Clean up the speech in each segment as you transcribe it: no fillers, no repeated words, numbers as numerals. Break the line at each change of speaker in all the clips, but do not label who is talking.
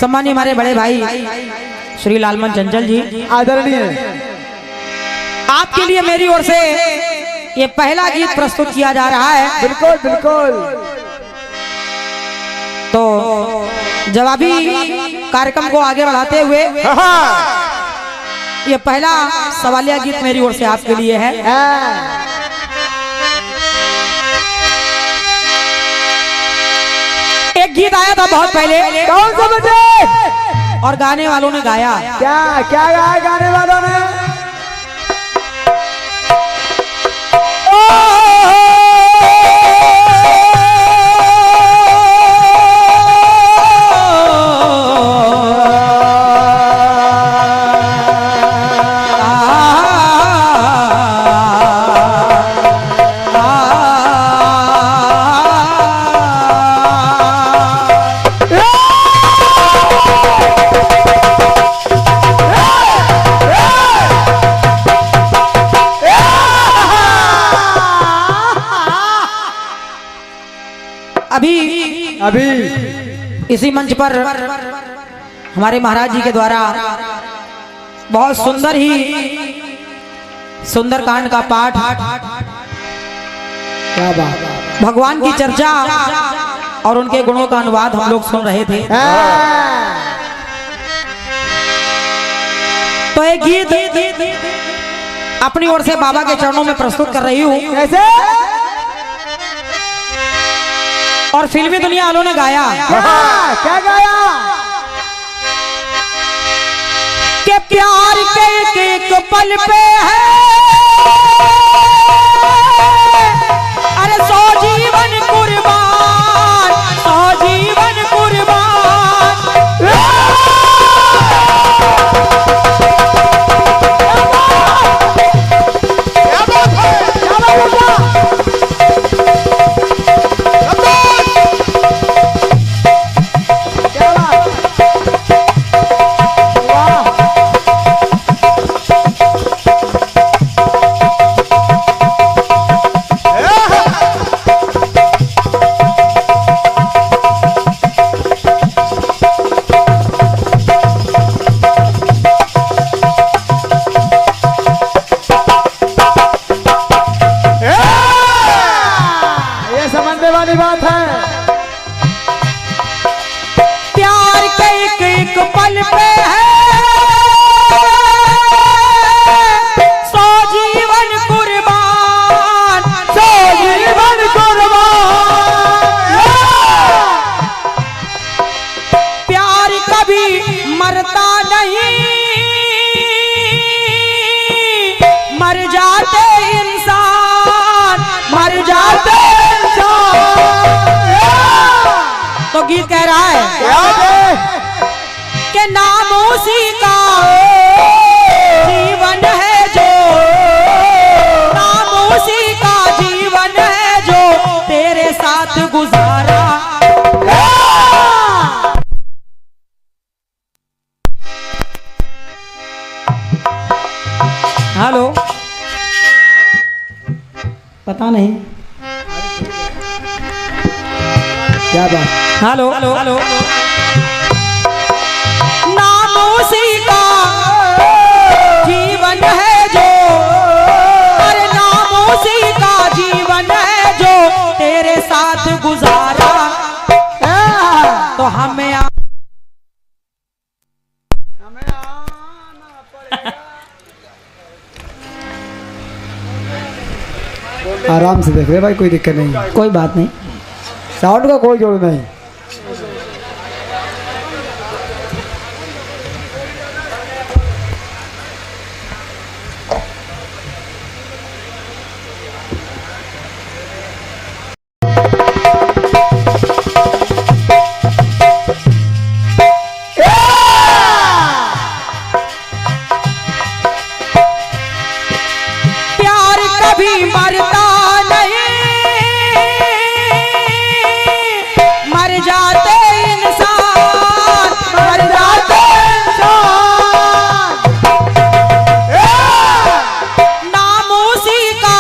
सम्मानीय हमारे बड़े भाई श्री लालमन चंचल जी
आदरणीय,
आपके लिए मेरी ओर से ये पहला गीत प्रस्तुत किया जा रहा है।
बिल्कुल बिल्कुल।
तो जवाबी कार्यक्रम को आगे बढ़ाते हुए ये पहला सवालिया गीत मेरी ओर से आपके लिए है। एक गीत आया था बहुत पहले,
कौन सा बजे?
और गाने वालों ने गाया
क्या क्या गाया गाने वालों ने?
अभी इसी मंच पर हमारे महाराज जी के द्वारा बहुत सुंदर कांड का पाठ,
क्या बात,
भगवान की चर्चा और उनके गुणों का अनुवाद हम लोग सुन रहे थे। तो एक गीत अपनी ओर से बाबा के चरणों में प्रस्तुत कर रही हूँ।
कैसे?
और फिल्मी दुनिया वालों ने गाया
क्या गाया?
कि प्यार के एक पल पे है, अरे 100 जीवन कुर्बान, 100 जीवन कुर्बान।
क्या बात है? क्या बात है? वाली बात है।
प्यार के एक पल पे है, 100 जीवन कुर्बान,
100 जीवन कुर्बान।
प्यार कभी मरता नहीं, मर जाते इंसान, मर जाते। तो गीत कह रहा है कि नाम उसी का जीवन है जो, नाम उसी का जीवन है जो तेरे साथ गुजारा। हेलो, पता नहीं
क्या बात।
हेलो हेलो हेलो, नाम उसी का जीवन है जो, अरे नाम उसी का जीवन है जो तेरे साथ गुजारा। तो हमें आना
आराम से देख रहे भाई, कोई दिक्कत नहीं,
कोई बात नहीं,
साउंड का कोई जोड़ नहीं।
प्यार कभी मरता नहीं, मर जाते इंसान, मर जाते इंसान। नाम उसी का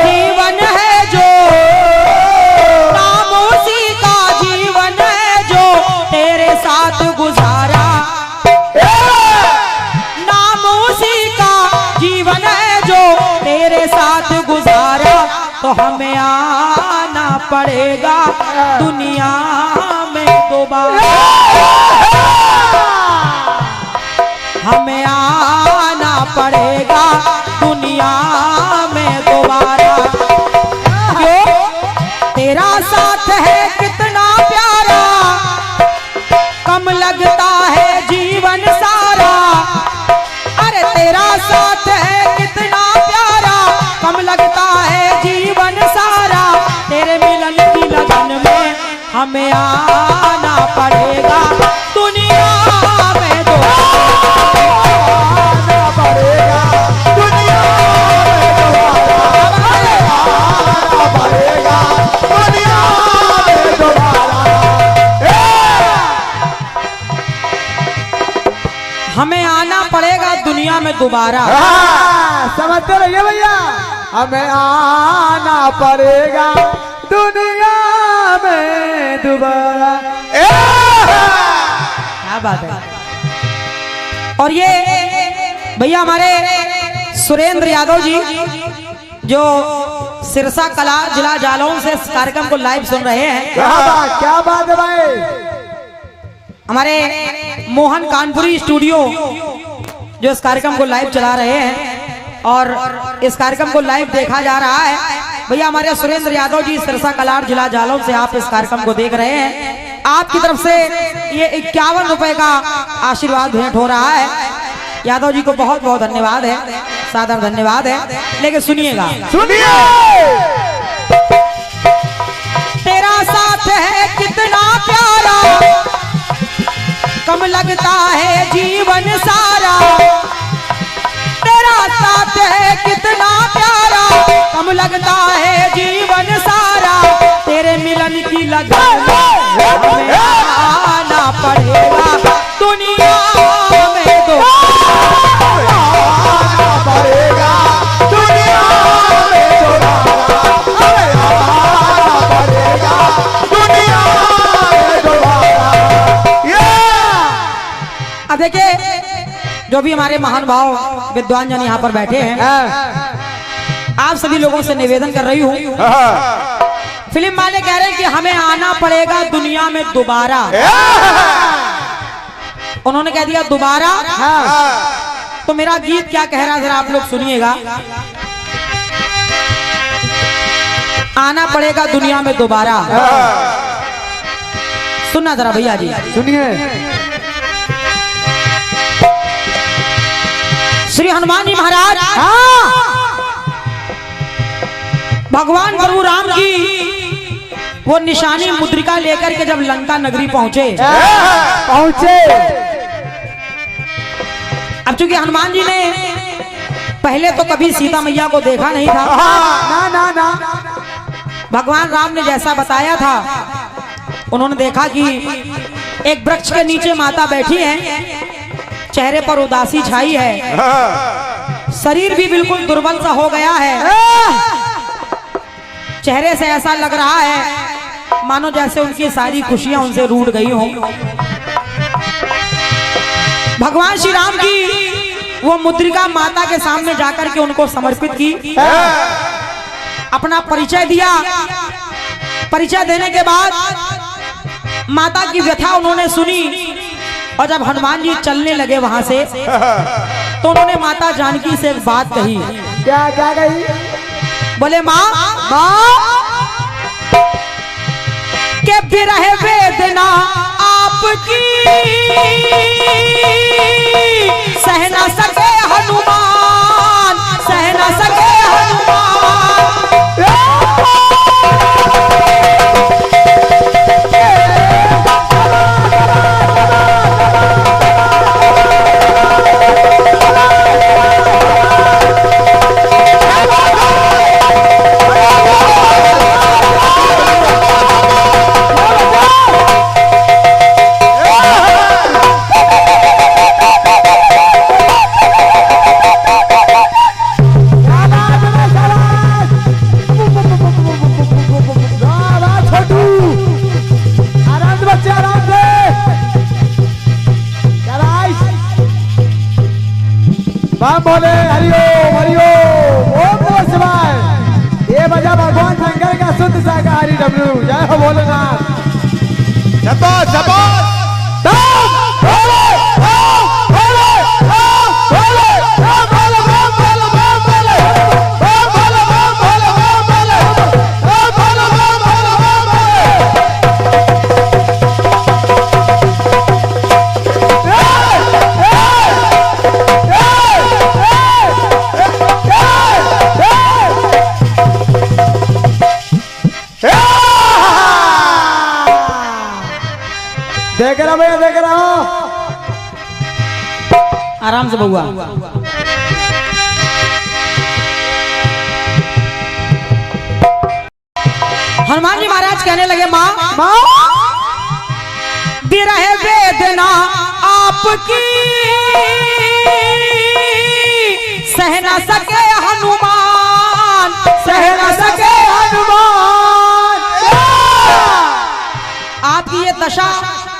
जीवन है जो, नाम उसी का जीवन है जो तेरे तो हमें आना पड़ेगा दुनिया में दोबारा। हमें आना पड़ेगा दुनिया में दोबारा। क्यों? तेरा साथ है कितना प्यारा, कम लगता है जीवन सारा। अरे तेरा साथ है कितना प्यारा, कम लगता है जीवन सारा। तेरे मिलन की लगन में हमें आना पड़ेगा दुनिया में दोबारा।
आना पड़ेगा दुनिया में दोबारा, आना पड़ेगा दुनिया में दोबारा।
हमें आना पड़ेगा दुनिया में दोबारा।
समझते रहिए भैया, हमें आना पड़ेगा दुनिया में दोबारा।
क्या बात है। और ये भैया हमारे सुरेंद्र यादव जी जो सिरसा कला जिला जालौन से इस कार्यक्रम को लाइव सुन रहे हैं।
क्या बात है भाई।
हमारे मोहन कानपुरी स्टूडियो जो इस कार्यक्रम को लाइव चला रहे हैं और इस कार्यक्रम को लाइव देखा जा रहा है। भैया हमारे सुरेंद्र यादव जी सिरसा कलार जिला जालौन से आप इस कार्यक्रम को देख रहे हैं। आपकी तरफ से ये 51 रुपए का आशीर्वाद भेंट हो रहा है। यादव जी को बहुत बहुत धन्यवाद है, सादर धन्यवाद है। लेकिन सुनिएगा,
सुनिए।
तेरा साथ है कितना प्यारा, कम लगता है जीवन सारा। तेरा साथ है कितना प्यारा, कम लगता है जीवन सारा। तेरे मिलन की लगन में आना पड़ेगा दुनिया में दोबारा।
आना पड़ेगा दुनिया में दोबारा, आना पड़ेगा दुनिया में दोबारा।
अब देखिए, जो भी हमारे महान भाव विद्वान जन यहाँ पर बैठे हैं, आप सभी लोगों से निवेदन कर रही हूँ। फिल्म वाले कह रहे हैं कि हमें आना पड़ेगा दुनिया में दोबारा। उन्होंने कह दिया दोबारा। तो मेरा गीत क्या कह रहा है जरा आप लोग सुनिएगा। आना पड़ेगा दुनिया में दोबारा। सुनना जरा भैया जी,
सुनिए।
श्री हनुमान जी महाराज भगवान प्रभु राम की वो निशानी मुद्रिका लेकर के जब लंका नगरी पहुंचे, अब चूंकि हनुमान जी ने पहले तो कभी सीता मैया को देखा नहीं था।
ना।
भगवान राम ने जैसा बताया था, उन्होंने देखा कि एक वृक्ष के नीचे माता बैठी है, चेहरे पर उदासी छाई है, शरीर भी बिल्कुल दुर्बल सा हो गया है। चेहरे से ऐसा लग रहा है मानो जैसे उनकी सारी खुशियां उनसे रूठ गई हों। भगवान श्री राम की वो मुद्रिका माता के सामने जाकर के उनको समर्पित की, अपना परिचय दिया। परिचय देने के बाद माता की व्यथा उन्होंने सुनी और जब हनुमान जी चलने लगे वहां से, तो उन्होंने माता जानकी से एक बात कही।
क्या कही?
बोले माँ के विरह वेदना आपकी सह न सके हनुमान, सह न सके हनुमान। बोले हरिओम हरिओम, ओम नमः शिवाय। ये
बजा भगवान शंकर का शुद्ध शाकाहारी डमरू। जय हो भोलेनाथ।
शाबाश शाबाश
देख रहा भैया, देख रहा हूँ।
आराम से बउआ। हनुमान जी महाराज कहने लगे माँ विरह वेदना आपकी सह न सके हनुमान, सह न सके हनुमान। आपकी ये दशा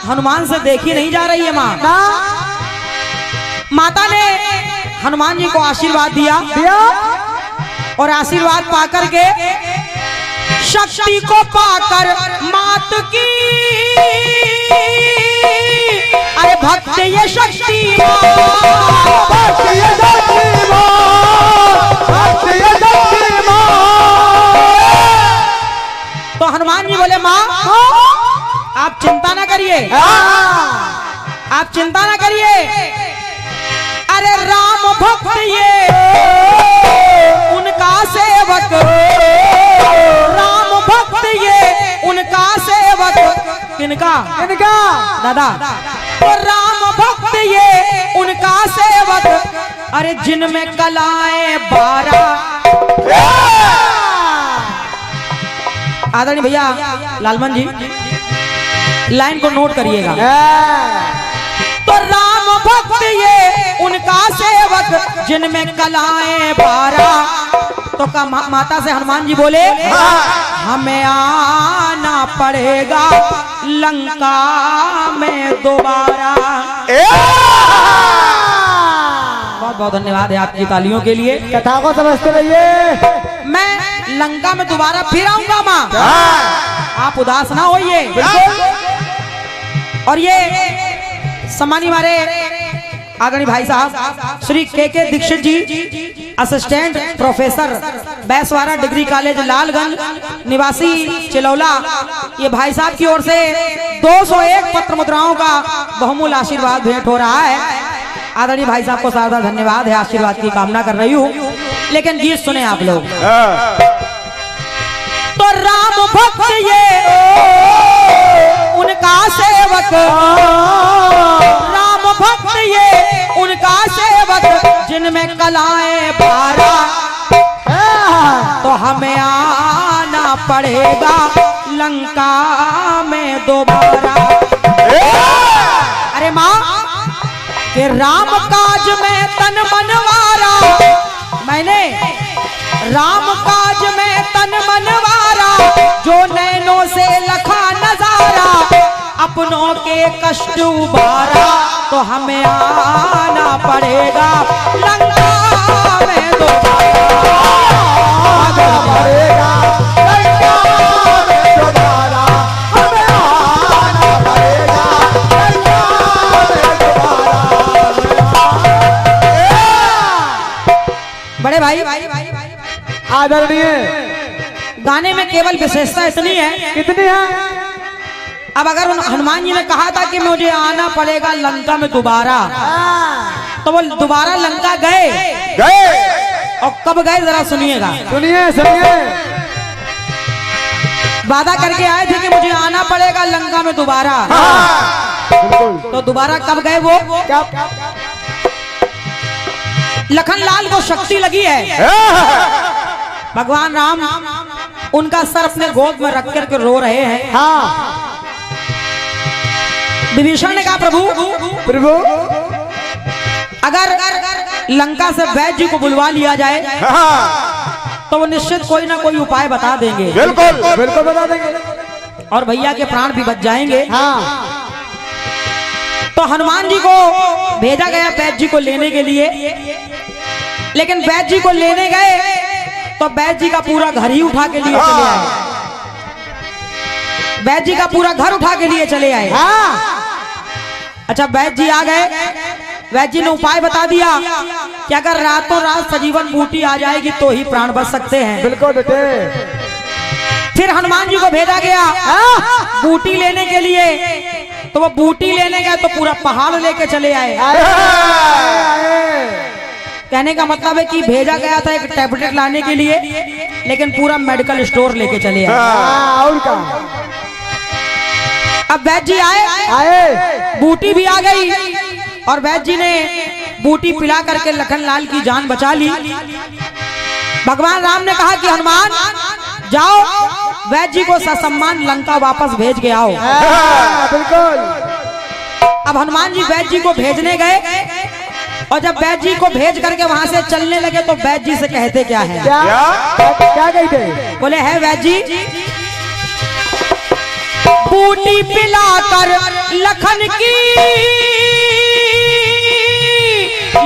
हनुमान से देखी नहीं जा रही है माँ। माता ने हनुमान जी को आशीर्वाद दिया और आशीर्वाद पाकर के शक्ति को पाकर मात की, अरे भक्त ये शक्ति तो हनुमान जी बोले माँ आप चिंता ना करिए, आप चिंता ना करिए। अरे राम भक्त ये उनका सेवक, राम भक्त ये उनका सेवक। किनका?
किनका?
दादा। तो राम भक्त ये उनका सेवक, अरे जिनमें कलाएं 12। आदरणीय भैया लालमन जी लाइन को नोट करिएगा। तो राम भक्त ये उनका सेवक जिनमें कलाएं 12। तो का माता से हनुमान जी बोले हमें आना पड़ेगा लंका में दोबारा। बहुत बहुत धन्यवाद है आपकी तालियों के लिए।
कथा को समझते रहिए।
मैं लंका में दोबारा फिर आऊंगा माँ, आप उदास ना होइए। और ये सम्मानी हमारे आदरणीय भाई साहब Shri K Dikshit ji, assistant professor Baiswara degree college Lalganj, निवासी चिलौला, ये भाई साहब की ओर से 201 पत्र मुद्राओं का बहुमूल्य आशीर्वाद भेंट हो रहा है। आदरणीय भाई साहब को सारा धन्यवाद है, आशीर्वाद की कामना कर रही हूँ। लेकिन गीत सुने आप लोग। तो राम भक्त ये उनका सेवक, राम भक्त ये उनका सेवक जिनमें कलाएं 12। तो हमें आना पड़ेगा लंका में दोबारा। अरे माँ कि राम काज में तन मनवारा, मैंने राम काज में तन मनवारा, जो नैनों से लखा नजारा, अपनों के कष्ट उबारा। तो हमें आना पड़ेगा लंका में दोबारा,
आना पड़ेगा लंका में दोबारा, हमें आना पड़ेगा लंका में दोबारा।
बड़े भाई
आदरणीय
गाने में केवल विशेषता इतनी है,
कितनी है?
अब अगर हनुमान जी ने कहा था कि मुझे आना पड़ेगा लंका में दोबारा, तो वो दोबारा लंका गए और कब गए जरा सुनिएगा।
सुनिए सुनिए।
वादा करके आए थे कि मुझे आना पड़ेगा लंका में दोबारा, तो दोबारा कब गए वो?
क्या?
लखनलाल को शक्ति लगी है, भगवान राम उनका सर अपने गोद में रख करके रो रहे हैं।
हाँ
विभीषण ने कहा प्रभु
प्रभु
अगर लंका से वैद्य जी को बुलवा लिया जाए तो वो निश्चित कोई ना कोई उपाय बता देंगे।
बिल्कुल
बिल्कुल बता देंगे।
और भैया के प्राण भी बच जाएंगे।
हाँ
तो हनुमान जी को भेजा गया वैद्य जी को लेने के लिए, लेकिन वैद्य जी को लेने गए तो वैद्य जी का पूरा घर ही उठा के लिए चले आए। वैद्य जी का पूरा घर उठा के लिए चले आए। अच्छा वैद्य जी आ गए। वैद्य जी ने उपाय बता दिया कि अगर रातों रात सजीवन बूटी आ जाएगी तो ही प्राण बच सकते हैं।
बिल्कुल बेटे।
फिर हनुमान जी को भेजा गया बूटी लेने के लिए। तो वो बूटी लेने गए तो पूरा पहाड़ लेके चले आए। कहने का मतलब है कि भेजा गया था एक टैबलेट लाने के लिए, लेकिन पूरा मेडिकल स्टोर लेके चले आए।
और का
अब वैद्य जी आए, बूटी भी आ गई और वैद्य जी ने बूटी पिला करके लखन लाल की जान बचा ली। भगवान राम ने कहा कि हनुमान जाओ वैद्य जी को ससम्मान लंका वापस भेज के आओ।
बिल्कुल।
अब हनुमान जी वैद्य जी को भेजने गए और जब वैद्य जी को भेज करके वहां से चलने लगे तो वैद्य जी से कहते क्या है?
क्या कहते?
बोले है वैद्य जी बूटी पिलाकर लखन की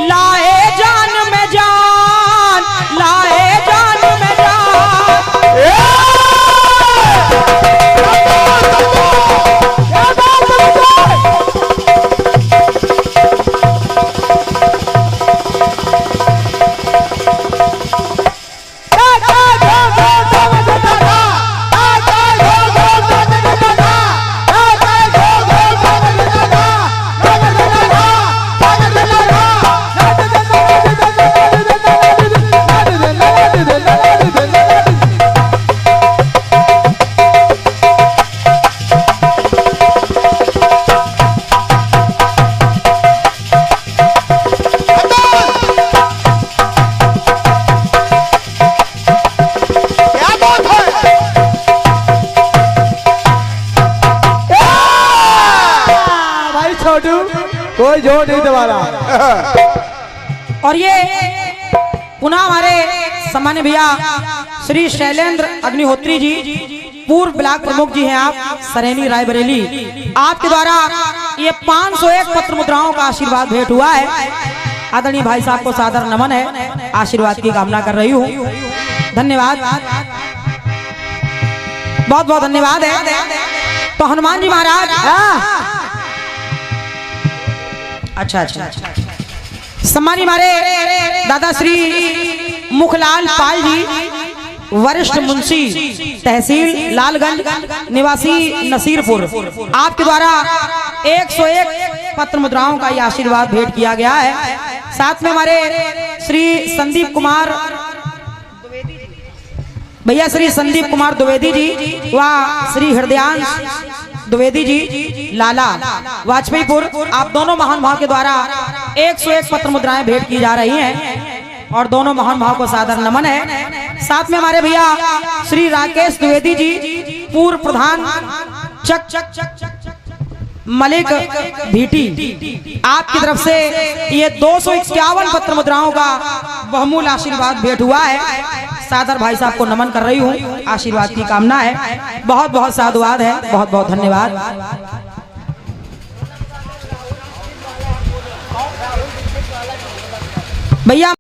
लाए जान में जान, लाए जान में जान।
कोई जोर नहीं दबाना।
और ये पुनः हमारे सामान्य भैया श्री शैलेंद्र अग्निहोत्री जी, पूर्व ब्लॉक प्रमुख जी हैं आप, सरेनी रायबरेली, आपके द्वारा ये 501 पत्र मुद्राओं का आशीर्वाद भेंट हुआ है। आदरणीय भाई साहब को सादर नमन है, आशीर्वाद की कामना कर रही हूँ। धन्यवाद, बहुत बहुत धन्यवाद है। तो हनुमान जी महाराज अच्छा सम्मानी हमारे दादा श्री मुखलाल पाल जी, वरिष्ठ मुंशी, तहसील लालगंज, निवासी नसीरपुर, आपके द्वारा 101 पत्र मुद्राओं का ये आशीर्वाद भेंट किया गया है। साथ में हमारे श्री संदीप कुमार भैया, श्री संदीप कुमार द्विवेदी जी व श्री हृदयांश द्विवेदी जी लाला वाजपेयीपुर, आप दोनों महान भाव के द्वारा 101 पत्र मुद्राएं भेंट की जा रही हैं और दोनों महान भाव को सादर नमन है। साथ में हमारे भैया श्री राकेश द्विवेदी जी, पूर्व प्रधान चक मलिक भीटी, आपकी तरफ से ये 251 पत्र मुद्राओं का बहुमूल्य आशीर्वाद भेंट हुआ है। सादर भाई साहब को नमन कर रही हूँ, आशीर्वाद की कामना है। बहुत बहुत साधुवाद है, बहुत बहुत धन्यवाद। भैया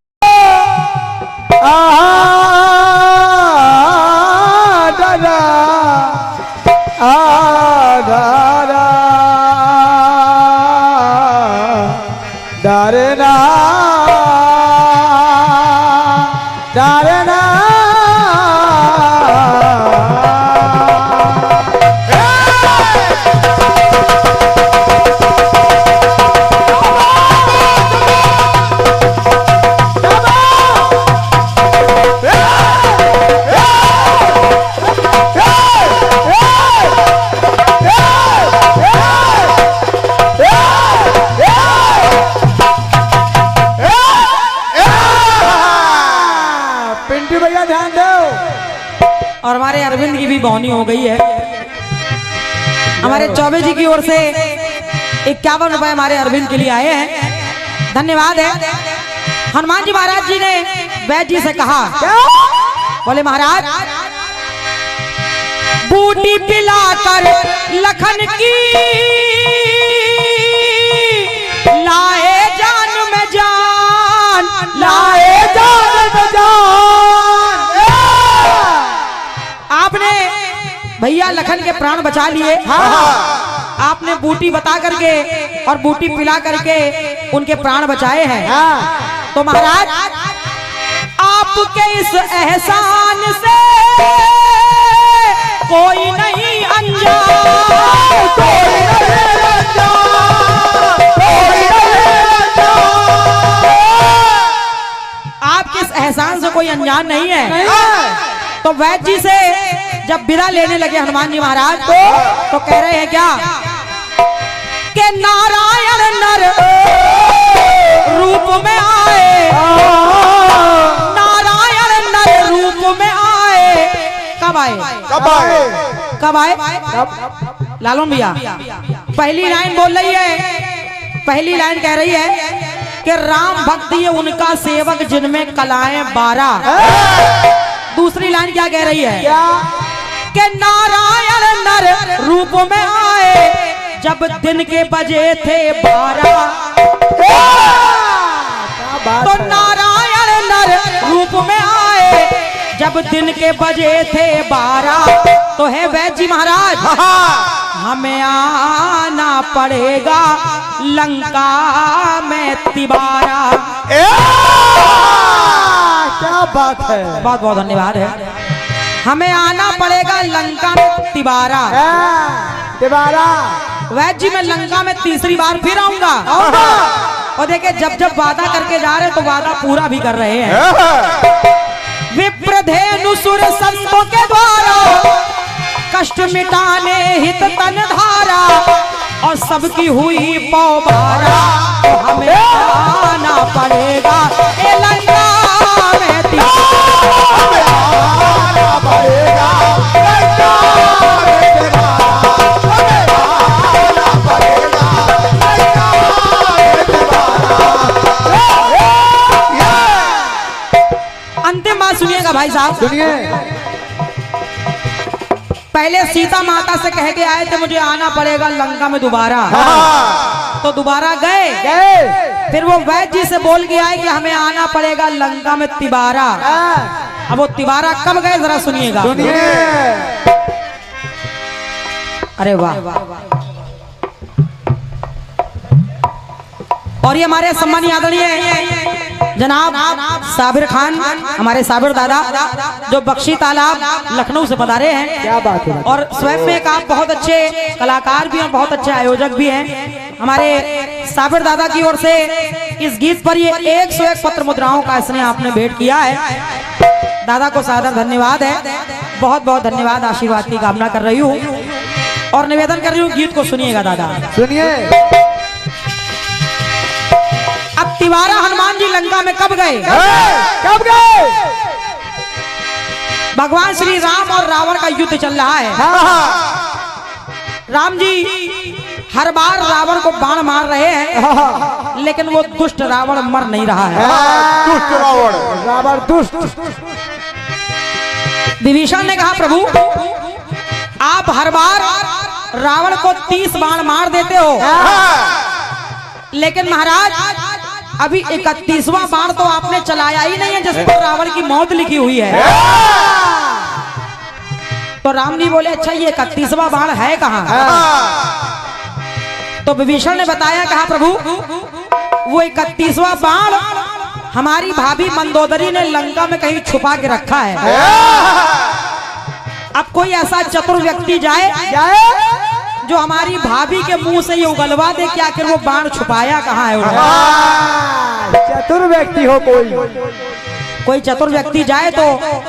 दादा दादा डरना डरना
और हमारे अरविंद की भी बौनी हो गई है। हमारे चौबे जी की ओर से 51 रुपए हमारे अरविंद के लिए आए हैं, धन्यवाद है। हनुमान जी महाराज जी ने वैद्य जी से कहा, बोले महाराज बूटी पिलाकर लखन की लाए जान में जान, लाए जान में जान। प्राण बचा लिए। आपने बूटी बता करके और बूटी पिला करके उनके प्राण बचाए हैं। तो महाराज आपके इस एहसान से कोई नहीं अनजान, कोई नहीं अनजान, कोई नहीं अनजान। आपके इस एहसान से कोई अनजान नहीं है। तो वैद्य जी से जब विदा लेने लगे हनुमान जी महाराज तो कह रहे हैं क्या कि नारायण नर रूप में आए, नारायण नर रूप में आए। कब आए?
कब आए?
कब आए? लालू भैया पहली लाइन बोल रही है, पहली लाइन कह रही है कि राम भक्त ये उनका सेवक जिनमें कलाएं 12। दूसरी लाइन क्या कह रही है कि नारायण नर रूप में आए जब दिन के बजे थे 12। तो नारायण नर रूप में आए जब दिन के बजे थे 12। तो है वैद्य जी महाराज हमें आना पड़ेगा लंका में तिबारा।
क्या बात है,
बहुत बहुत धन्यवाद है। हमें आना पड़ेगा लंका में तिबारा।
तिबारा
वैद्य जी मैं लंका में तीसरी बार फिर आऊंगा। और देखिए जब जब वादा करके जा रहे तो वादा पूरा भी कर रहे हैं। विप्रधेनु सुर संतों के द्वारा कष्ट मिटाने हित तन धारा और सबकी हुई पौबारा। तो हमें आना पड़ेगा ए लंका में तिबारा।
आना पड़ेगा लंका में तिबारा, आना पड़ेगा लंका में तिबारा।
अंतिम बात सुनिएगा भाई साहब,
सुनिए।
पहले सीता माता से कह के आए थे मुझे आना पड़ेगा लंका में दोबारा। तो दोबारा गए। फिर वो वैद्य जी से बोल के आए कि हमें आना पड़ेगा लंका में तिबारा। अब वो तिबारा कब गए जरा सुनिएगा। अरे वाह। और ये हमारे सम्मानीय आदरणीय जनाब साबिर खान, हमारे साबिर दादा जो बख्शी तालाब लखनऊ से पधारे हैं।
क्या बात है।
और स्वयं में एक आप बहुत अच्छे कलाकार भी हैं, बहुत अच्छे आयोजक भी हैं। हमारे साबिर दादा की ओर से इस गीत पर ये 101 पत्र मुद्राओं का स्नेह आपने भेंट किया है। दादा को सादर धन्यवाद है, बहुत बहुत धन्यवाद। आशीर्वाद की कामना कर रही हूँ और निवेदन कर रही हूँ गीत को सुनिएगा दादा।
सुनिए।
अब तिवारा हनुमान जी लंका में कब गए?
कब गए?
भगवान श्री राम और रावण का युद्ध चल रहा है। राम जी हर बार रावण को बाण मार रहे हैं लेकिन वो दुष्ट रावण मर नहीं रहा है।
दुष्ट रावण,
रावण दुष्ट।
विभीषण ने कहा प्रभु आप हर बार रावण को 30 बाण मार देते हो लेकिन महाराज अभी 31वां बाण तो आपने चलाया ही नहीं है जिस पर रावण की मौत लिखी हुई है। तो राम जी बोले अच्छा ये 31वां बाण है कहाँ? तो विभीषण ने बताया कहा प्रभु वो 31वां बाण हमारी भाभी मंदोदरी ने लंका में कहीं छुपा के रखा है। अब कोई ऐसा चतुर व्यक्ति जाए जो हमारी भाभी के मुंह से ये उगलवा दे कि आखिर वो बाण छुपाया कहाँ है उन्होंने।
चतुर व्यक्ति हो
कोई चतुर व्यक्ति जाए तो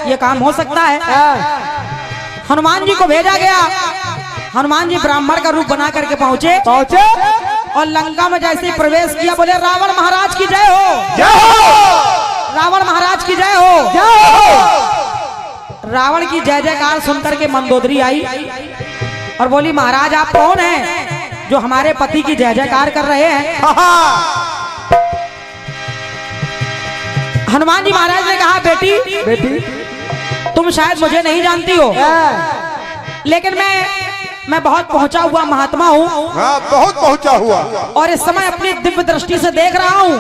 ये काम हो सकता है। हनुमान जी को भेजा गया। हनुमान जी ब्राह्मण का रूप बना करके पहुंचे और लंका में जैसे ही प्रवेश किया बोले रावण महाराज की जय हो, रावण महाराज की जय हो। रावण की जय जयकार सुनकर के मंदोदरी आई और बोली महाराज आप कौन हैं जो हमारे पति की जय जयकार कर रहे हैं? हनुमान जी महाराज ने कहा बेटी तुम शायद मुझे नहीं जानती हो लेकिन मैं बहुत पहुंचा हुआ महात्मा हूँ।
बहुत पहुंचा हुआ
और इस समय अपनी दिव्य दृष्टि से देख रहा हूँ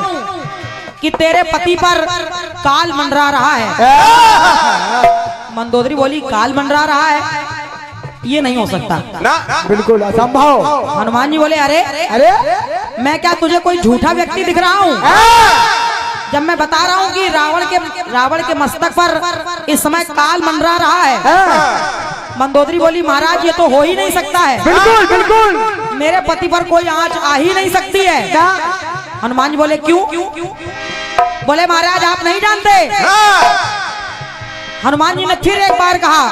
कि तेरे पति पर काल मंडरा रहा है। मंदोदरी बोली काल मंडरा रहा है? ये नहीं हो सकता।
ना
बिल्कुल असंभव।
हनुमान जी बोले अरे
अरे
मैं क्या तुझे कोई झूठा व्यक्ति दिख रहा हूँ? जब मैं बता रहा हूँ कि रावण के मस्तक पर इस समय काल मंडरा रहा है। मंदोदरी बोली महाराज ये तो हो ही नहीं सकता है।
बिल्कुल बिल्कुल।
मेरे पति पर कोई आंच आ ही नहीं सकती है। हनुमान जी बोले क्यों? बोले महाराज आप नहीं जानते। हनुमान जी ने फिर एक बार कहा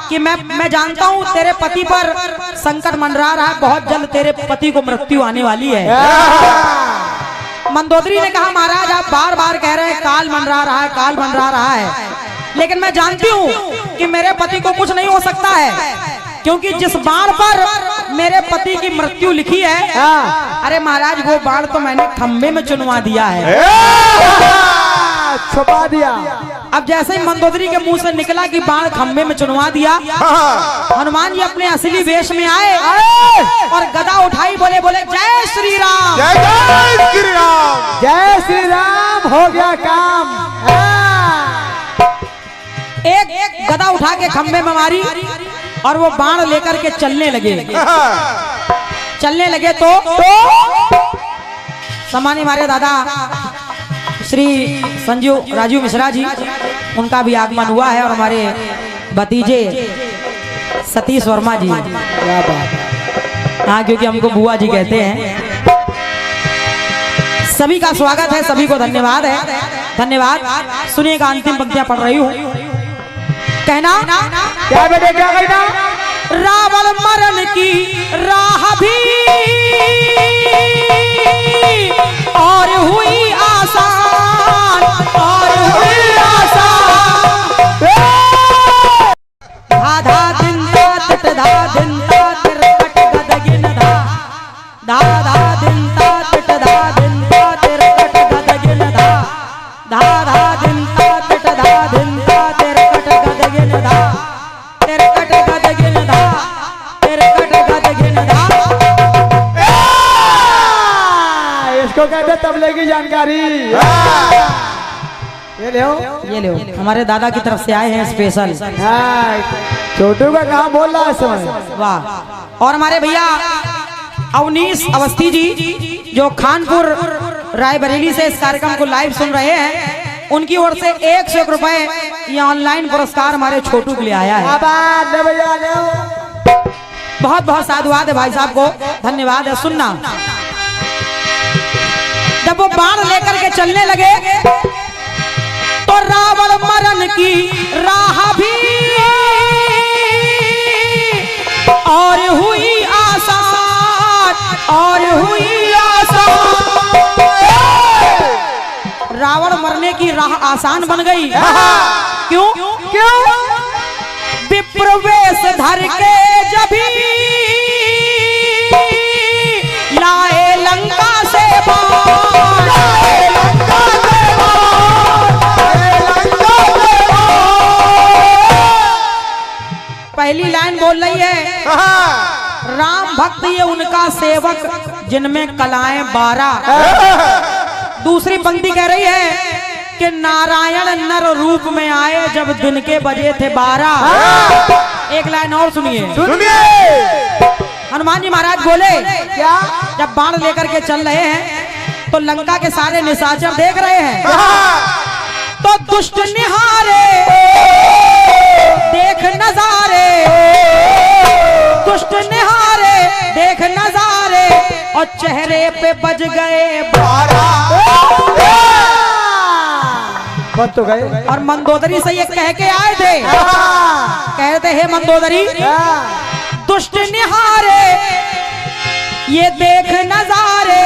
कि मैं जानता हूँ तेरे पति पर संकट मंडरा रहा है, बहुत जल्द तेरे पति को मृत्यु आने वाली है। मंदोदरी ने कहा महाराज आप बार बार कह रहे हैं काल मंडरा रहा है, काल मंडरा रहा है, लेकिन मैं जानती हूँ कि मेरे पति को कुछ नहीं हो सकता है, क्योंकि जिस बाण पर मेरे पति की मृत्यु लिखी है, अरे महाराज वो बाण तो मैंने खंबे में चुनवा दिया है।
छुपा दिया।
अब जैसे ही मंदोदरी के मुंह से निकला कि बाण खंबे में चुनवा दिया, हनुमान जी अपने असली वेश में आए और गदा उठाई, बोले जय श्री राम,
जय श्री राम,
जय श्री राम। हो गया काम।
एक गदा उठा के खंबे में मारी और वो बाण लेकर के चलने लगे तो सम्मानित हमारे दादा श्री संजीव राजीव मिश्रा जी, उनका भी आगमन हुआ है और हमारे भतीजे सतीश वर्मा जी, हाँ क्योंकि हमको बुआ जी कहते हैं। सभी का स्वागत है, सभी को धन्यवाद है, धन्यवाद। सुनिएगा अंतिम पंक्तियां पढ़ रही हूँ। कहना
क्या बेटे क्या कहना?
रावण मरण की राह भी और हुई आसान, और हुई आसान। धा धा दिन धा तट धा दिन धा तिरकट गदगिन धा, धा धा दिन धा तट धा दिन धा तिरकट गदगिन धा, धा धा दिन धा तट धा दिन धा तिरकट गदगिन धा, तिरकट गदगिन धा, तिरकट गदगिन धा।
इसको कहते तबले की जानकारी। ये ले
हमारे दादा की तरफ से आए हैं स्पेशल।
छोटू का कहा बोल रहा है समय।
वाह। और हमारे भैया अवनीश अवस्थी जी जो खानपुर रायबरेली से इस कार्यक्रम को लाइव सुन रहे हैं, उनकी ओर से 101 रुपए ये ऑनलाइन पुरस्कार हमारे छोटू के लिए आया है। बहुत बहुत साधुवाद है भाई साहब को, धन्यवाद है। सुनना, जब वो बाण लेकर के चलने लगे तो रावण मरण की राह भी और हुई आसान, और हुई आसान। रावण मरने की राह आसान बन गई। क्यों? विप्रवेश धर के जब लाए लंका से पहली लाइन बोल रही है राम भक्त ये उनका सेवक जिनमें कलाएं 12। दूसरी पंक्ति कह रही है कि नारायण नर रूप में आए जब दिन के बजे थे 12। एक लाइन और सुनिए। हनुमान जी महाराज बोले
क्या?
जब बाण लेकर के चल रहे हैं तो लंका के सारे निशाचर देख रहे हैं, तो दुष्ट निहारे देख नजारे, दुष्ट निहारे देख नजारे, और चेहरे पे बज गए 12।
बच तो गए।
और मंदोदरी से ये कह के आए थे, कहते हैं मंदोदरी दुष्ट निहारे ये देख नजारे,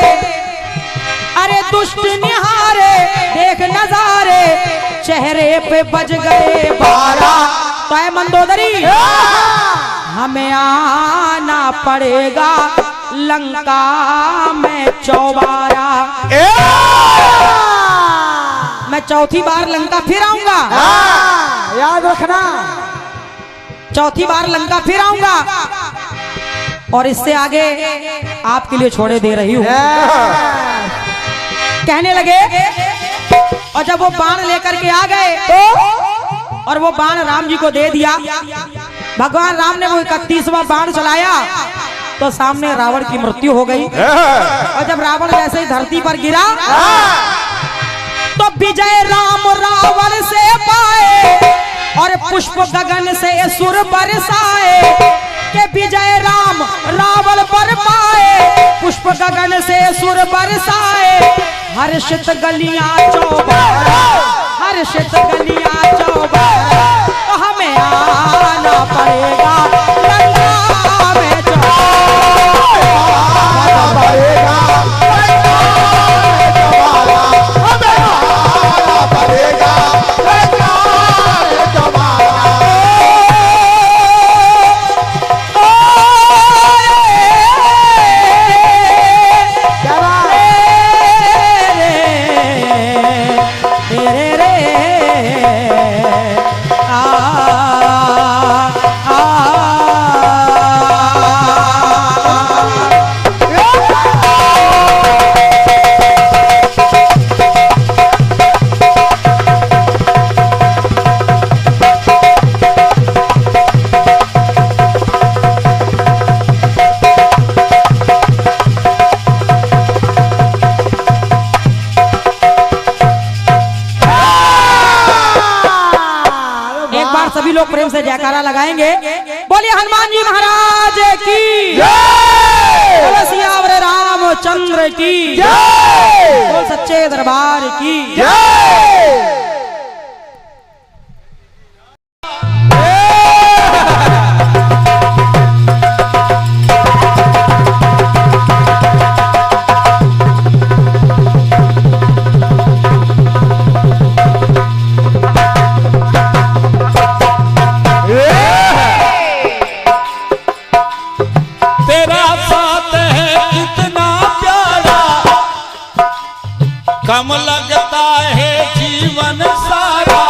अरे दुष्ट निहारे देख नजारे, चेहरे पे बज गए 12। तो है मंदोदरी हमें आना पड़ेगा लंका में 4 मैं चौथी बार लंका फिर आऊंगा।
याद रखना,
चौथी बार लंका फिर आऊंगा और इससे आगे आपके लिए छोड़े दे रही हूँ। कहने लगे और जब वो बाण लेकर के आ गए तो और वो बाण राम जी को दे दिया भगवान राम ने वो 31वां बाण चलाया तो सामने रावण की मृत्यु हो गई। और जब रावण जैसे ही धरती पर गिरा तो विजय राम रावण से पाए और पुष्प गगन से सुर बरसाए के विजय राम रावण पर पाए पुष्प गगन से सुर बरसाए। हर्षित गलियां चौबारा हर्षित गलियां चौबारा तो हमें आना पड़ेगा लंका में सभी लोग प्रेम से जयकारा लगाएंगे। बोलिए हनुमान जी महाराज की जय, बोलो सियावर रामचंद्र की जय, बोल सच्चे दरबार की जय।
कम लगता है जीवन सारा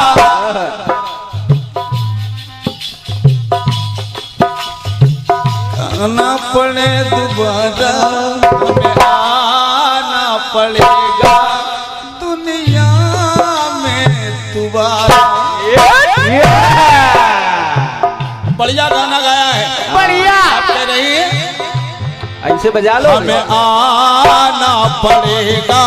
आना पड़े दोबारा हमें आना पड़ेगा दुनिया में दोबारा। बढ़िया गाना गाया है,
बढ़िया
कह रही है
ऐसे बजा लो।
हमें आना पड़ेगा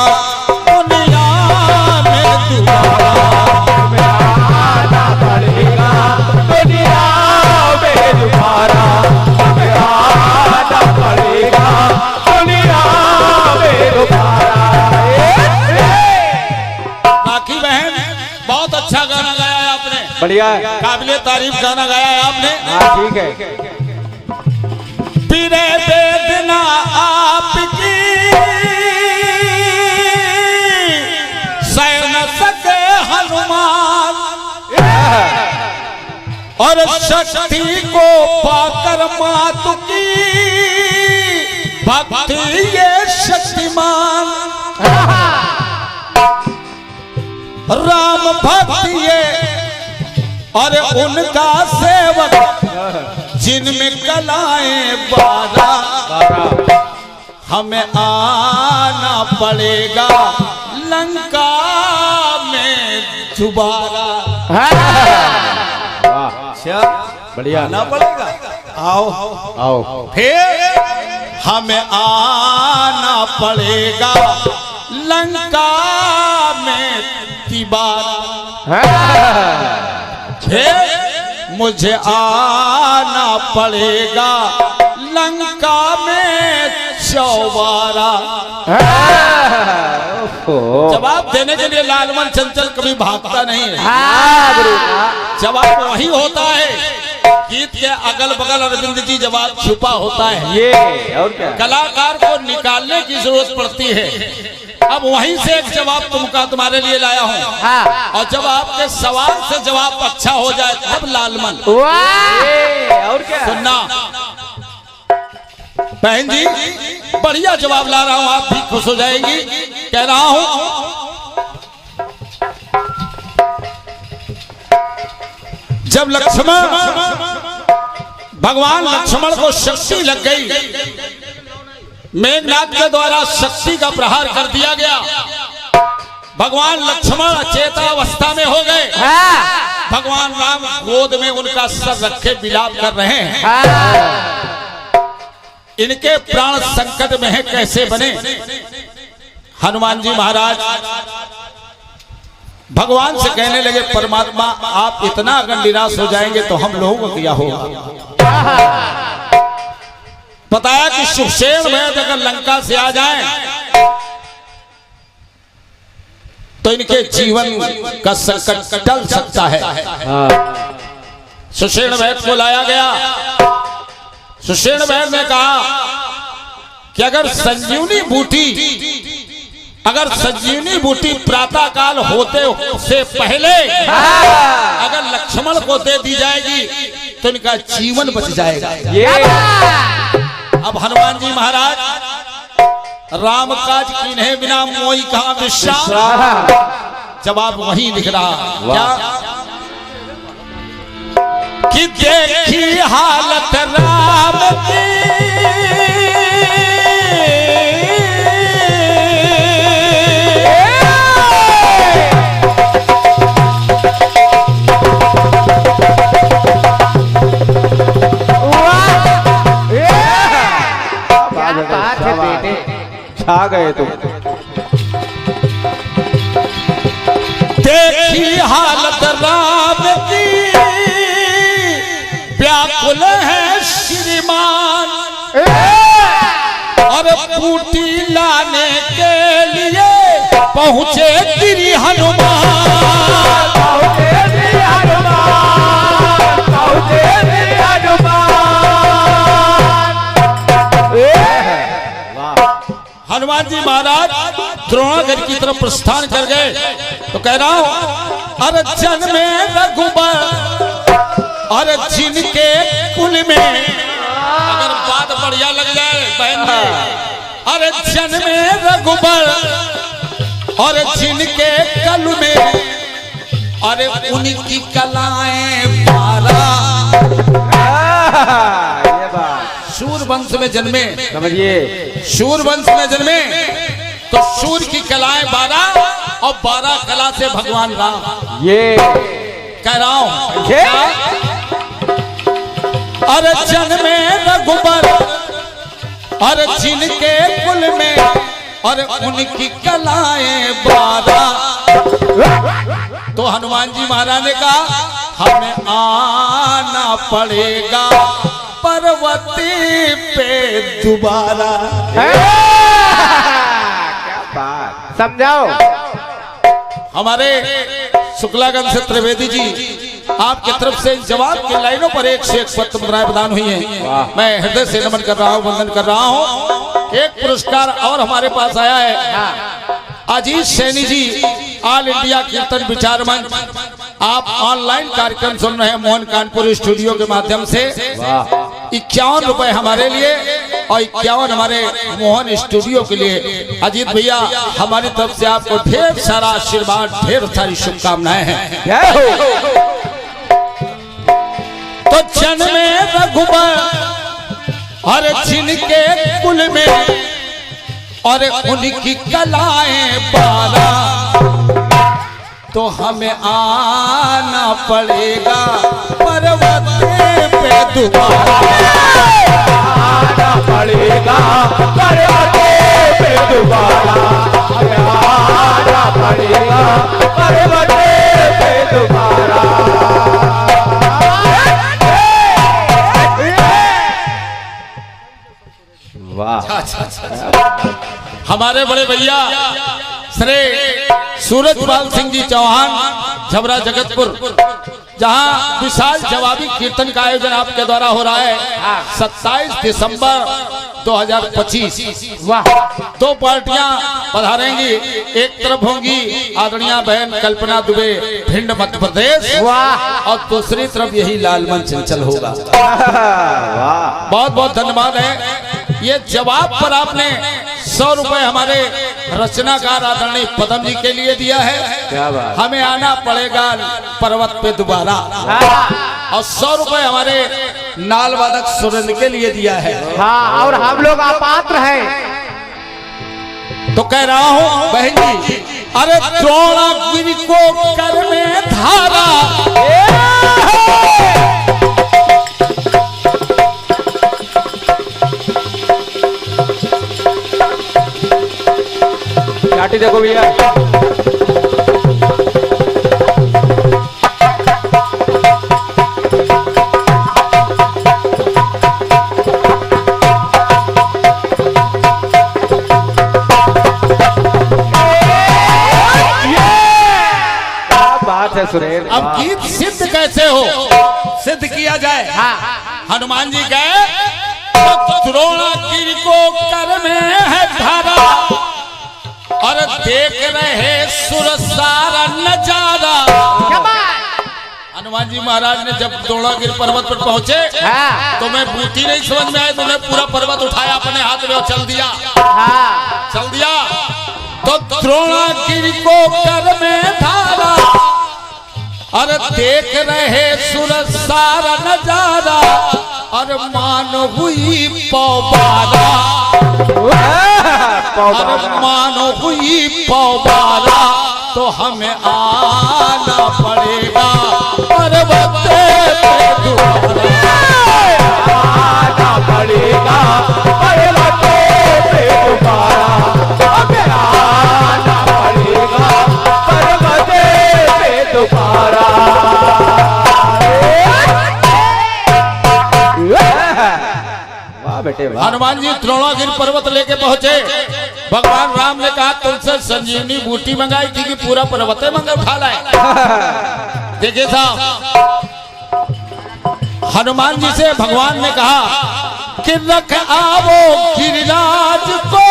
बढ़िया
काबिले तारीफ गाना गाया है आपने।
हाँ ठीक है।
पीरे वेदना आपकी सह न सके हनुमान और शक्ति को पाकर मातु की भक्ति ये शक्तिमान राम भक्ति ये और उनका सेवक जिनमें कलाएं 12 हमें आना पड़ेगा लंका में दोबारा।
बढ़िया
आना पड़ेगा, आओ
आओ
फिर हमें आना पड़ेगा लंका में दोबारा। मुझे आना पड़ेगा लंका में 4 जवाब देने के लिए लालमन चंचल कभी भागता नहीं है। जवाब वही होता है, गीत के अगल बगल अरविंद जी जवाब छुपा होता है।
ये और क्या
कलाकार को निकालने की जरूरत पड़ती है। अब वहीं से एक जवाब तुम्हारे लिए लाया हूँ।
हाँ।
और जब आपके सवाल से जवाब अच्छा हो जाए तब लालमन
और क्या
सुनना। बहन जी बढ़िया जवाब ला रहा हूँ, आप भी खुश हो जाएंगी। कह रहा हूँ जब भगवान लक्ष्मण को शक्ति लग गई, मेघनाथ के द्वारा शक्ति का प्रहार कर दिया गया, भगवान लक्ष्मण चेतावस्था में हो गए। भगवान राम गोद में उनका सर रखे विलाप कर रहे हैं। इनके प्राण संकट में है, कैसे बने। हनुमान जी महाराज भगवान से कहने लगे, परमात्मा आप इतना अगर निराश हो जाएंगे तो हम लोगों को क्या होगा। बताया कि सुषेण वैद्य अगर लंका से आ जाएं तो इनके जीवन का संकट टल सकता है। सुषेण वैद्य को लाया गया। सुषेण वैद्य ने कहा कि अगर संजीवनी बूटी प्रातः काल होते से पहले अगर लक्ष्मण को दे दी जाएगी तो इनका जीवन बच जाएगा। अब हनुमान जी महाराज राम काज कीन्हे बिना मोई कहा विश्राम, जवाब वही लिख रहा क्या कि देखी हालत राम की
छा गए तुम।
देखी हालत राम की व्याकुल है श्रीमान, और बूटी लाने के लिए पहुंचे गिरी हनुमान। हनुमान जी महाराज द्रोणागढ़ की तरफ प्रस्थान कर गए तो कह रहा हूं, अरे जन्मे रघुबर और जिनके कुल में, अगर बात बढ़िया लग जाए बहन में, अरे जन्मे रघुबर और जिनके कल में, अरे उनकी कलाएं 12 सूर वंश में जन्मे।
समझिए,
सूर वंश में जन्मे तो सूर की कलाएं 12 और 12 कला से भगवान राम।
ये
कह रहा हूं अरे जन्मे रघुबर और जिनके कुल में, और उनकी कलाएं 12। तो हनुमान जी महाराज ने कहा हमें आना पड़ेगा पर्वती पे दोबारा।
क्या बात, समझाओ।
हमारे शुक्लागंज से त्रिवेदी जी आपकी तरफ से जवाब की लाइनों पर 1 से 1 पत्र मुद्राएं प्रदान हुई हैं। मैं हृदय से नमन कर रहा हूं, वंदन कर रहा हूं। एक पुरस्कार और हमारे पास आया है। अजीत सैनी जी, ऑल इंडिया कीर्तन विचार मंच, आप ऑनलाइन कार्यक्रम सुन रहे हैं मोहन कानपुर स्टूडियो के माध्यम से। 51 रुपए हमारे लिए और 51 हमारे मोहन स्टूडियो के लिए। अजीत भैया हमारी तरफ से आपको ढेर सारा आशीर्वाद, ढेर सारी शुभकामनाएं हैं। तो जन्मे रघुबर और जिनके कुल में, और उनकी कलाएं 12। तो हमें आना पड़ेगा पर्वत पे दोबारा।
आना पड़ेगा पर्वत पे दोबारा। आना पड़ेगा पर्वत पे दोबारा।
वाह। हमारे बड़े भैया श्री सूरजपाल सिंह जी चौहान, झबरा जगतपुर, जहां विशाल जवाबी कीर्तन का आयोजन आपके द्वारा हो रहा है 27 दिसंबर 2025।
वाह।
2 पार्टियां पधारेंगी। एक तरफ होंगी आदरणीय बहन कल्पना दुबे, भिंड मध्य प्रदेश, और दूसरी तरफ यही लालमन चंचल होगा। बहुत बहुत धन्यवाद है। ये जवाब पर आपने 100 रुपए हमारे रचनाकार आदरणीय पदम जी के लिए दिया है।
क्या बात।
हमें आना पड़ेगा पर्वत पे दोबारा, और 100 रुपए हमारे नाल वादक सुरेंद्र के लिए दिया है।
हाँ, और हम लोग अपात्र हैं।
तो कह रहा हूं बहन जी, अरे द्रोणागिरि को कर में धारा,
पार्टी देखो भैया। बात है सुरेश।
अब गीत सिद्ध कैसे हो, सिद्ध किया जाए। हनुमान जी गए द्रोणागिरि को कर में है धारा और देख रहे सुर सारा नजारा। हनुमान जी महाराज ने जब द्रोणागिरि पर्वत पर पहुंचे तो मैं बूटी नहीं समझ में आए, तो मैं पूरा पर्वत उठाया अपने हाथ में और चल दिया। तो द्रोणागिरि को कर में धारा और देख रहे सुर सारा नजारा और मान हुई पौबारा, और मान हुई पौबारा तो हमें आना पड़ेगा पर्वत पे दोबारा,
आना पड़ेगा पर्वत पे दोबारा, हमें आना पड़ेगा पर्वत पे दोबारा। वाह बेटे वाह।
हनुमान जी द्रोणागिरि पर्वत लेके पहुंचे। भगवान राम ने कहा तुमसे संजीवनी बूटी मंगाई थी कि पूरा पर्वत मंगा उठा लाए। देखिए साहब, हनुमान जी से भगवान ने कहा कि रख आवो गिरिराज को,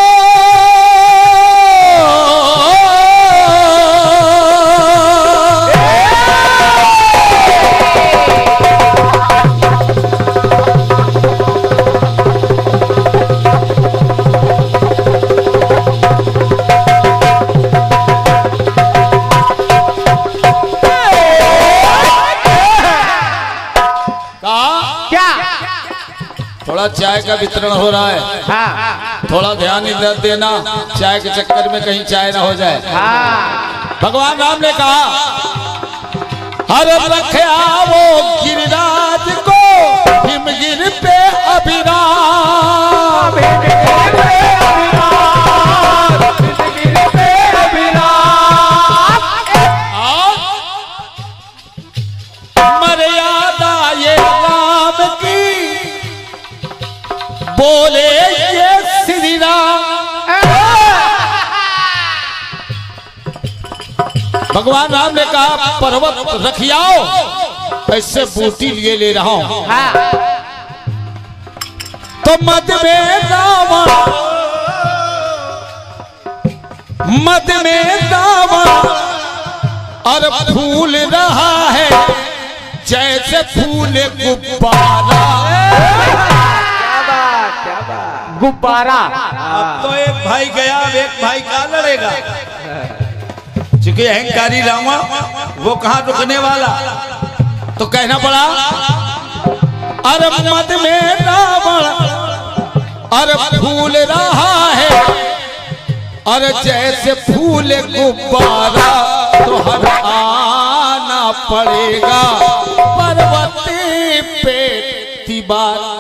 थोड़ा चाय का वितरण हो रहा है, थोड़ा ध्यान देना चाय के चक्कर में कहीं चाय ना हो जाए। भगवान राम ने कहा अरे रखे आवो गिरिराज को हिमगिर पे अभिराम, मर्यादा ये राम की बोले ये श्री राम। भगवान राम ने कहा पर्वत रखियाओ, ऐसे बूटी लिए ले रहा हूं। तो मद में रावण, मद में रावण और फूल रहा है जैसे फूल गुब्बारा।
गुब्बारा।
अब तो एक भाई गया, अब एक भाई का लड़ेगा, क्योंकि अहंकारी रामा वो कहाँ रुकने वाला।
तो कहना पड़ा अरे मद में रावण अरे फूल रहा है अरे जैसे फूल गुब्बारा, तो हमें आना पड़ेगा पर्वत पे तिबारा।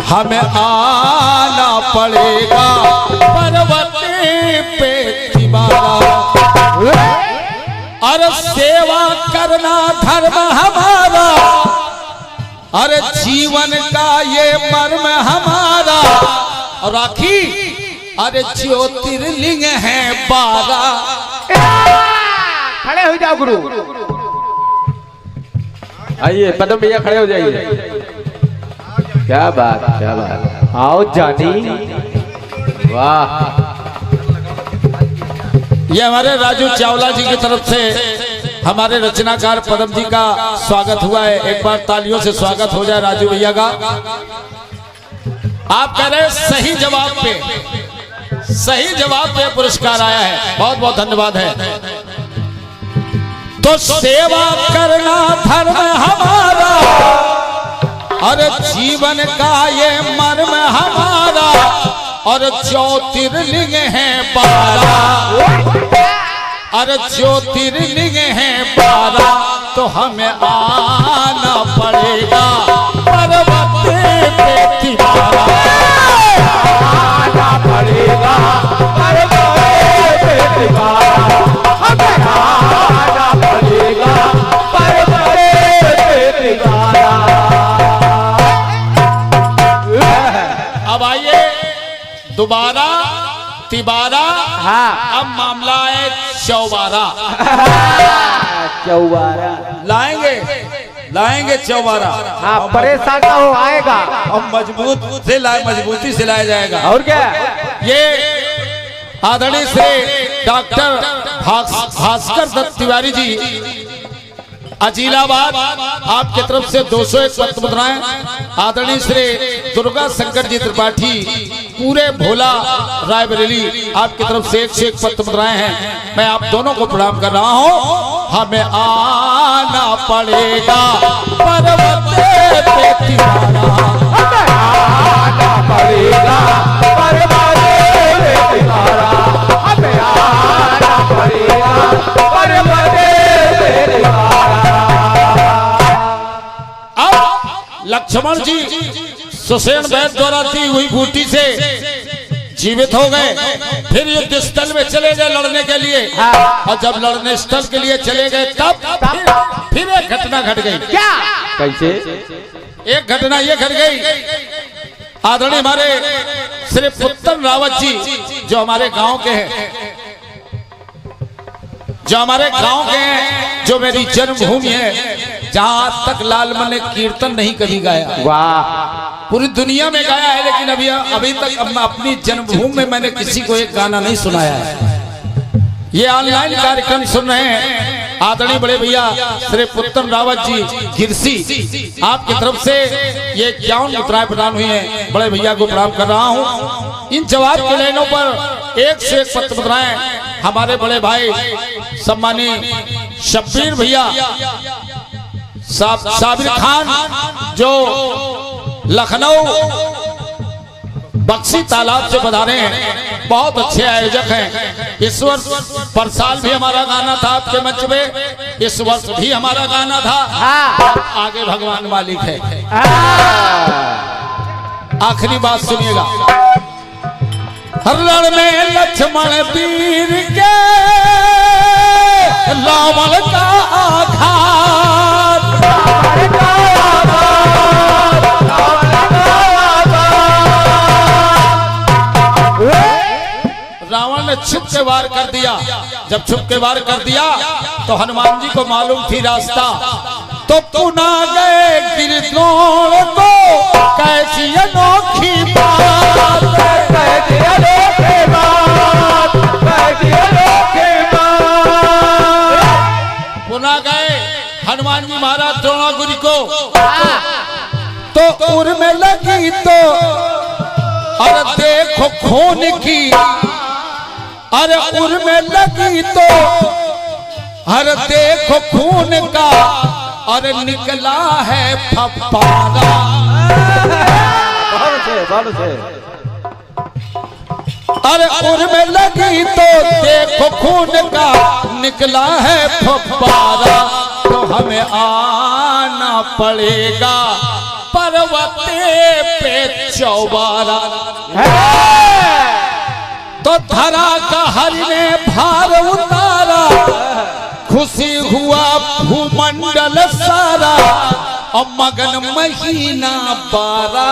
हमें आना पड़ेगा पर्वत पे तिबारा। अरे सेवा करना धर्म हमारा, अरे जीवन का ये मर्म हमारा। और राखी अरे ज्योतिर्लिंग है 12।
खड़े हो जाओ गुरु। आइए पदम भैया खड़े हो जाइए। क्या बात, क्या बात। आओ जानी। वाह।
ये हमारे राजू चावला जी की तरफ से हमारे रचनाकार पदम जी का स्वागत हुआ है। एक बार तालियों से स्वागत हो जाए राजू भैया का। आप कह रहे सही जवाब पे, सही जवाब पे पुरस्कार आया है, बहुत बहुत धन्यवाद है। तो सेवा करना धर्म हमारा, अरे जीवन का ये मर्म हमारा। और ज्योतिर्लिंग है 12, अरे ज्योतिर्लिंग है 12। तो हमें आना पड़ेगा पर्वत पे तिबारा।
पड़ेगा परवाने पे तिवारा, हमें आना पड़ेगा परवाने पे तिवारा।
अब आइए दोबारा तिबारा।
हाँ
अब मामला है चौबारा।
चौबारा
लाएंगे चौबारा।
हाँ परेशान ना हो आएगा
हम मजबूती से लाया जाएगा।
और क्या
ये आदरणीय श्री डॉक्टर भास्कर दत्त तिवारी जी अजीलाबाद आपके तरफ से 201 पत्र मुद्राएं। आदरणीय श्री दुर्गा शंकर जी त्रिपाठी पूरे भोला रायबरेली आपकी तरफ से 101 पत्र मुद्राएं हैं। मैं आप दोनों को प्रणाम कर रहा हूं। हमें आना पड़ेगा पर्वत पे तिवारा,
हमें आना पड़ेगा परवाने पे तिवारा, हमें आना पड़ेगा परवाने पे तिवारा।
अब लक्ष्मण जी सुसेन वैद्य द्वारा दी हुई बूटी से जीवित हो गए। फिर युद्ध स्थल में चले गए लड़ने के लिए। और जब लड़ने स्थल के लिए चले गए तब फिर एक घटना घट गई।
क्या कैसे
एक घटना ये घट गई। आदरणीय हमारे श्री पुत्तन रावत जी जो हमारे गांव के हैं, जो मेरी जन्मभूमि है, जहां आज तक लालमन ने कीर्तन नहीं कभी गाया।
वाह
पूरी दुनिया में गाया है लेकिन अभी तक अपनी जन्मभूमि में मैंने किसी को एक गाना नहीं सुनाया है। ये ऑनलाइन कार्यक्रम सुन रहे हैं आदरणीय बड़े भैया श्री पुत्तन रावत जी गिरसी, आपकी तरफ से ये 51 मुद्राएं प्रदान हुई हैं। बड़े भैया को प्रणाम कर रहा हूँ। इन जवाब के लाइनों पर 101 पत्र मुद्राएं हमारे बड़े भाई सम्मानीय शब्बीर भैया साबिर खान जो लखनऊ बक्सी तालाब से पधारे हैं, बहुत अच्छे आयोजक हैं। इस वर्ष पर साल भी हमारा गाना था आपके मंच में, इस वर्ष भी हमारा गाना था। आगे भगवान मालिक है। आखिरी बात सुनिएगा। रण में लक्ष्मण वीर के रावण का आघात, रावण ने छुप के वार कर दिया। जब छुप के वार कर दिया तो हनुमान जी को मालूम थी रास्ता, तो पुना गए गिरद्रोण को कैसी अनोखी बात,
कैसी अनोखी बात, कैसी अनोखी बात।
पुना गए हनुमान जी महाराज द्रोणागुरी को, तो उर में लगी तो अरे देखो खून की, अरे उर में लगी तो अरे देखो खून का, अरे निकला है फप्पारा। अरे उर में लगी तो देखो खून का, निकला है फप्पारा। तो हमें आना पड़ेगा पर्वते पे चौबारा। तो धरा का हरि ने भार उतारा, खुशी हुआ भूमंडल सारा, और मगन महीना 12,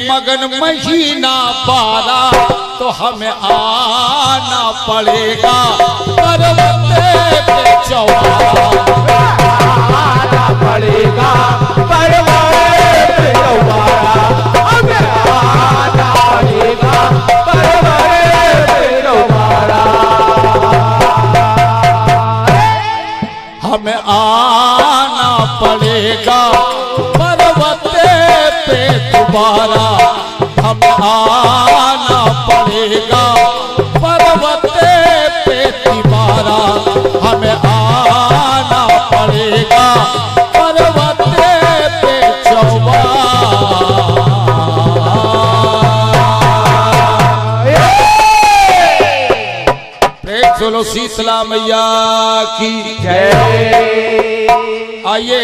मगन महीना 12। तो हमें आना पड़ेगा पर्वते पे चौबारा,
आना पड़ेगा परवाने पे चौबारा, हमें आना पड़ेगा परवाने पे चौबारा।
हमें आना पड़ेगा पर्वते पे दोबारा, हमें आना पड़ेगा पर्वते पे दोबारा, हमें आना पड़ेगा पर्वते पे चौबारा। प्रेम बोलो शीतला मैया की जय। आइए